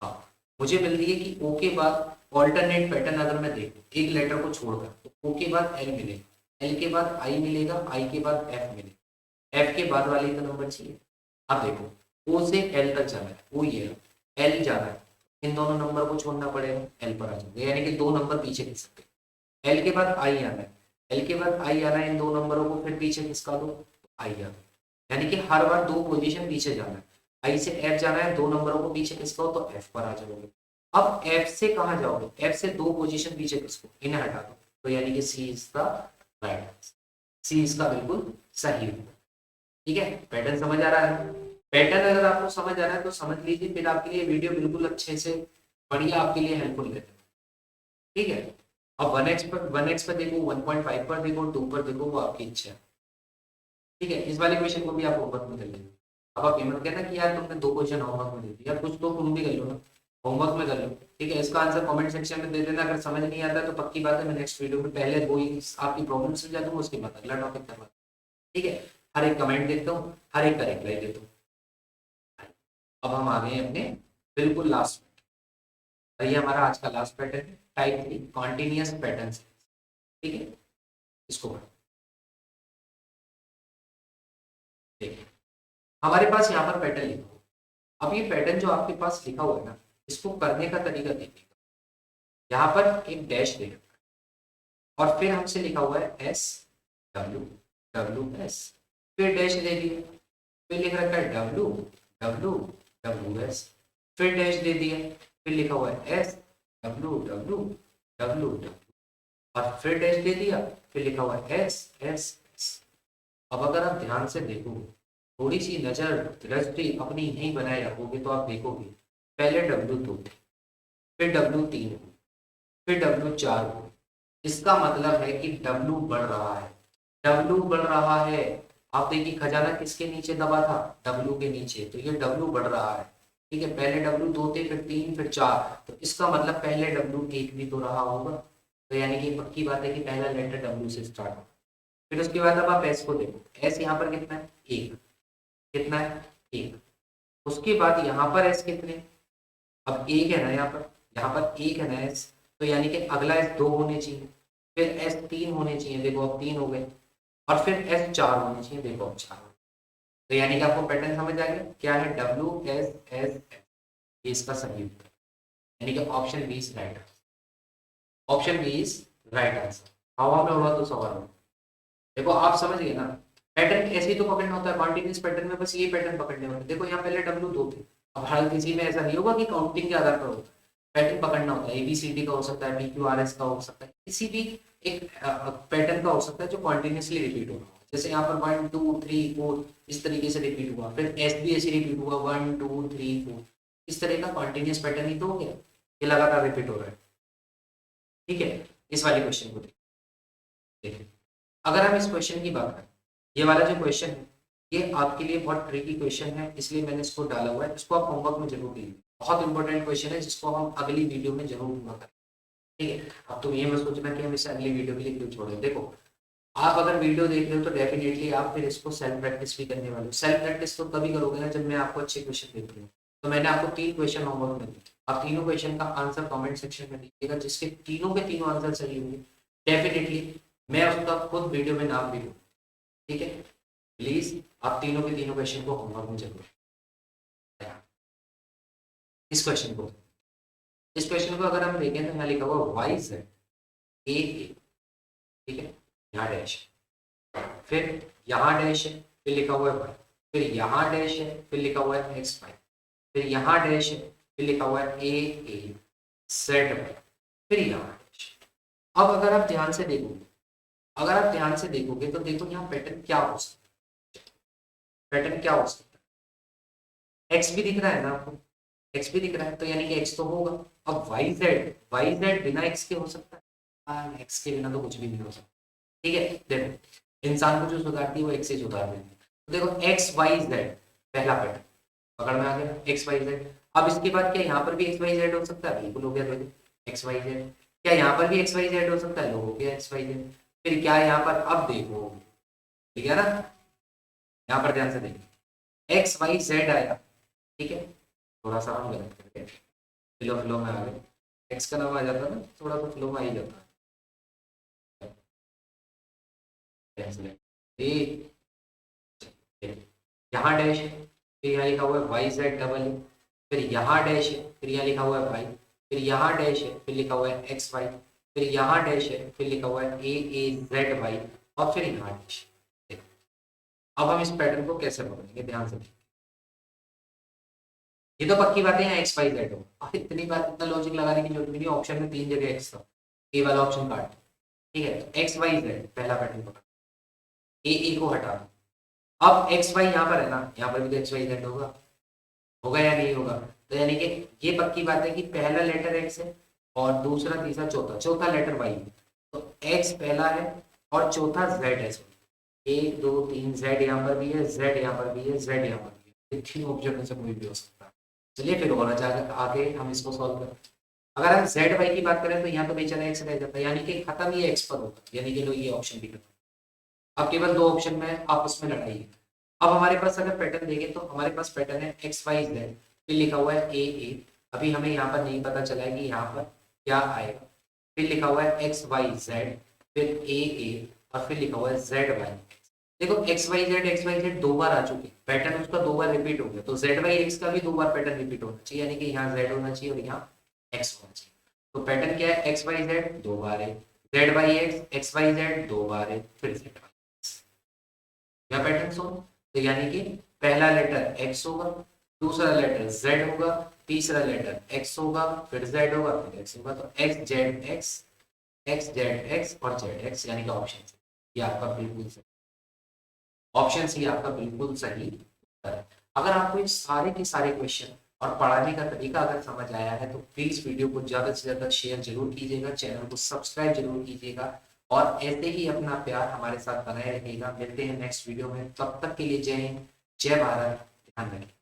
हाँ, मुझे मिल रही है कि O के बाद ऑल्टरनेट पैटर्न अगर मैं देखूं एक लेटर को छोड़कर, तो O के बाद L मिलेगा, L के बाद I मिलेगा, I के बाद F मिलेगा, F के बाद वाले का नंबर चाहिए। अब देखो O से L तक जाना है, O ये है, L जाना है, इन दोनों नंबर को छोड़ना पड़ेगा, L पर आ जाओगे, यानी कि दो नंबर पीछे खिसक सकते। L के बाद I आना है, L के बाद I आना है, इन दो नंबरों को फिर पीछे खिसका दो, I आना, यानी कि हर बार दो पोजीशन पीछे जाना है। I से F जाना है, दो नंबरों को पीछे खिसकाओ तो F पर आ जाओगे। अब F से कहाँ जाओगे, F से दो पोजीशन पीछे खिसको, इन्हें हटा दो, तो यानी कि C is the right answer, C इसका बिल्कुल सही होगा, ठीक है। पैटर्न समझ आ रहा है, पैटर्न अगर आपको समझ आ रहा है तो समझ लीजिए, फिर आपके लिए वीडियो बिल्कुल अच्छे से बढ़िया आपके लिए हेल्पफुल रहता है, ठीक है। अब 1x पर देखो, 1.5 पर देखो, 2 पर देखो, वो आपकी इच्छा है, ठीक है। इस वाले क्वेश्चन को भी आप होमवर्क में कर लेंगे। अब आप ये मत कहना कि यार तुमने 2 क्वेश्चन होमवर्क में दे दिया, कुछ तो तुम भी कर लो ना, होमवर्क में कर लो। ठीक है, इसका आंसर कमेंट सेक्शन में दे देना। अगर समझ नहीं आता तो पक्की बात है मैं नेक्स्ट वीडियो में पहले वो ही आपकी प्रॉब्लम सुलझा दूंगा, उसके बाद अगला टॉपिक करवा। ठीक है, हर एक कमेंट देखता हूँ, हर एक का रिप्लाई देता हूँ। अब हम आ गए अपने बिल्कुल लास्ट में, ये हमारा आज का लास्ट पैटर्न है, टाइप 3 कॉन्टिन्यूअस पैटर्न। ठीक है, इसको पढ़ो। देखिए हमारे पास यहाँ पर पैटर्न लिखा हुआ। अब ये पैटर्न जो आपके पास लिखा हुआ है ना, इसको करने का तरीका देखिएगा। यहाँ पर एक डैश दे रखा है और फिर हमसे लिखा हुआ है एस डब्ल्यू डब्ल्यू एस, फिर डैश दे दिया, फिर लिख रखा है डब्ल्यू डब्ल्यू डब्ल्यू एस, फिर डैश दे दिया, फिर लिखा हुआ है S W W W W और फिर डैश दे दिया, फिर लिखा हुआ है एस एस एस। अब अगर आप ध्यान से देखो, थोड़ी सी नजर दृष्टि अपनी यहीं बनाए रखोगे तो आप देखोगे पहले W2 फिर W3 हो, फिर W4 हो। इसका मतलब है कि W बढ़ रहा है, W बढ़ रहा है। आप देखिए खजाना किसके नीचे दबा था, W के नीचे, तो ये W बढ़ रहा है। ठीक है, पहले W 2 थे, फिर 3, फिर 4, तो इसका मतलब पहले W 1 भी तो रहा होगा। तो यानी कि पक्की बात है कि पहला लेटर W से स्टार्ट होगा। फिर उसके बाद अब आप एस को देखो, एस यहाँ पर कितना है, 1, कितना है, 1। उसके बाद यहाँ पर एस कितने, अब 1 है ना, यहाँ पर 1 है ना एस, तो यानी कि अगला एस 2 होने चाहिए, फिर एस 3 होने चाहिए, देखो अब 3 हो गए, और फिर एस 4 होने चाहिए, देखो अब 4 हो गए। तो यानी कि आपको पैटर्न समझ आ गया क्या है, डब्ल्यू एस एस एस, ये इसका सही उत्तर, यानी कि option B is right, option B is right answer. हवा में उड़ा तो सवाल हो। देखो आप समझ गए ना, पैटर्न ऐसे ही तो पकड़ना होता है, कॉन्टिन्यूस पैटर्न में बस ये पैटर्न पकड़ने होते हैं। देखो यहाँ पहले डब्ल्यू 2 थे, अब हर किसी में ऐसा नहीं होगा कि काउंटिंग के आधार पर होता है, पैटर्न पकड़ना होता है। ABCD का हो सकता है, PQRS का हो सकता है, किसी भी एक पैटर्न का हो सकता है जो कॉन्टिन्यूसली रिपीट हो रहा है। जैसे यहाँ पर 1 2 3 4 इस तरीके से रिपीट हुआ, फिर एस भी ऐसे रिपीट हुआ 1 2 3 4, इस तरह का कॉन्टिन्यूस पैटर्न ही तो हो गया, ये लगातार रिपीट हो रहा है। ठीक है, इस वाले क्वेश्चन को देखिए, अगर हम इस क्वेश्चन की बात करें, ये वाला जो क्वेश्चन है ये आपके लिए बहुत ट्रिकी क्वेश्चन है, इसलिए मैंने इसको डाला हुआ है। इसको आप होमवर्क में जरूर कीजिए, बहुत इंपॉर्टेंट क्वेश्चन है जिसको हम अगली वीडियो में जरूर पूरा करें। ठीक है, अब तुम ये मत सोचना कि हम इसे अगली वीडियो के लिए क्यों छोड़े। देखो आप अगर वीडियो देख रहे हो तो डेफिनेटली आप फिर इसको सेल्फ प्रैक्टिस भी करने वाले हो। सेल्फ प्रैक्टिस तो तभी करोगे ना जब मैं आपको अच्छे क्वेश्चन देती हूँ। तो मैंने आपको 3 क्वेश्चन होमवर्क में दिए, आप तीनों क्वेश्चन का आंसर कमेंट सेक्शन में दीजिएगा, जिसके तीनों के तीनों आंसर सही होंगे डेफिनेटली मैं उसका खुद वीडियो में नाम भी दूँ। ठीक है, प्लीज आप तीनों के तीनों क्वेश्चन को होमवर्क में जरूर इस क्वेश्चन को, इस क्वेश्चन को अगर हम देखें तो यहाँ लिखा हुआ वाई जेड ए, ठीक है, यहाँ डैश, फिर यहाँ डैश है, फिर लिखा हुआ है वाई, फिर यहाँ डैश है, फिर लिखा हुआ है एक्स वाई, फिर यहाँ डैश है, फिर लिखा हुआ है ए जेड वाई, फिर यहाँ डैश। अब अगर आप ध्यान से देखोगे, अगर आप ध्यान से देखोगे तो देखो यहाँ पैटर्न क्या हो सकता है, पैटर्न क्या हो सकता है, एक्स भी दिख रहा है ना आपको, एक्स भी दिख रहा है, तो यानी कि एक्स तो होगा। अब वाई जेड बिना एक्स के हो सकता है, हाँ एक्स के बिना तो कुछ भी नहीं हो सकता। ठीक है, देखो इंसान को जो सुधारती है वो एक्स से सुधार देती है। तो देखो एक्स वाई जेड पहला पैटर्न पकड़ में आ गया, एक्स वाई जेड। अब इसके बाद क्या यहाँ पर भी एक्स वाई जेड हो सकता है, बिल्कुल हो गया, देखो एक्स वाई जेड। क्या यहाँ पर भी एक्स वाई जेड हो सकता है, लो हो गया एक्स वाई जेड। फिर क्या यहाँ पर, अब देखो ठीक है ना, यहाँ पर ध्यान से देखो एक्स वाई जेड आया, ठीक है, थोड़ा सा हम गलत कर गए, फ्लो में आ गए, एक्स का नाम आ जाता है ना, थोड़ा तो फ्लो में आ ही जाता है। यहाँ डैश है, फिर यहाँ लिखा हुआ है वाई जेड डबल है, फिर यहाँ डैश है, फिर यहाँ लिखा हुआ है वाई, फिर यहाँ डैश है, फिर लिखा हुआ है एक्स वाई, फिर यहाँ डैश है, फिर लिखा हुआ है ए जेड वाई, और फिर यहाँ डैश। देखो अब हम इस पैटर्न को कैसे पकड़ेंगे, ध्यान से। ये तो पक्की बात है यहाँ एक्स वाई जेड हो, अब इतनी बात, इतना लॉजिक लगाने की जरूरत नहीं, ऑप्शन में 3 जगह एक्स था, ए वाला ऑप्शन काट। ठीक है, तो एक्स वाई जेड पहला पैटर्न पकड़, ए को हटा दो। अब एक्स वाई यहाँ पर है ना, यहाँ पर भी तो एक्स वाई जेड होगा, होगा या नहीं होगा। तो यानी कि ये पक्की बात है कि पहला लेटर एक्स है और दूसरा तीसरा चौथा लेटर वाई है। तो एक्स पहला है और चौथा जेड है, 1 2 3 जेड यहाँ पर भी है, जेड यहाँ पर भी है, जेड यहाँ पर भी है, ये तीनों ऑब्जेक्ट में से कोई भी हो सकता है। चलिए फिर और आगे हम इसको सॉल्व करते हैं। अगर हम जेड वाई की बात करें तो यहाँ तो बेचारा एक्स रह जाता है, यानी कि खत्म ये एक्स पर होता है, यानी कि लो ये ऑप्शन भी खत्म। अब केवल दो ऑप्शन में आपस में लड़ाई है। अब हमारे पास अगर पैटर्न देखें तो हमारे पास पैटर्न है एक्स वाई जेड, फिर लिखा हुआ है ए। अभी हमें यहाँ पर नहीं पता चला है कि यहाँ पर क्या आएगा। फिर लिखा हुआ है एक्स वाई जेड, फिर ए और फिर लिखा हुआ है जेड वाई। देखो एक्स वाई जेड दो बार आ चुके हैं, पैटर्न उसका दो बार रिपीट हो गया, तो जेड वाई एक्स का भी दो बार पैटर्न रिपीट होना चाहिए, यानी कि यहाँ जेड होना चाहिए और यहाँ एक्स होना चाहिए। तो पैटर्न क्या है, एक्स वाई जेड दो बार है, z y x y z दो बार है, फिर जेड वाई एक्स। क्या पैटर्न सो, तो यानी कि पहला लेटर एक्स होगा, दूसरा लेटर जेड होगा, तीसरा लेटर एक्स होगा, फिर जेड होगा, फिर एक्स होगा। तो एक्स जेड एक्स और जेड एक्स, यानी कि ऑप्शन सी ये आपका बिल्कुल सही, ऑप्शन सी आपका बिल्कुल सही उत्तर है। अगर आपको ये सारे के सारे क्वेश्चन और पढ़ाने का तरीका अगर समझ आया है तो प्लीज वीडियो को ज्यादा से ज्यादा शेयर जरूर कीजिएगा, चैनल को सब्सक्राइब जरूर कीजिएगा और ऐसे ही अपना प्यार हमारे साथ बनाए रखिएगा। मिलते हैं नेक्स्ट वीडियो में, तब तक के लिए जय हिंद, जय भारत, ध्यान रखिए।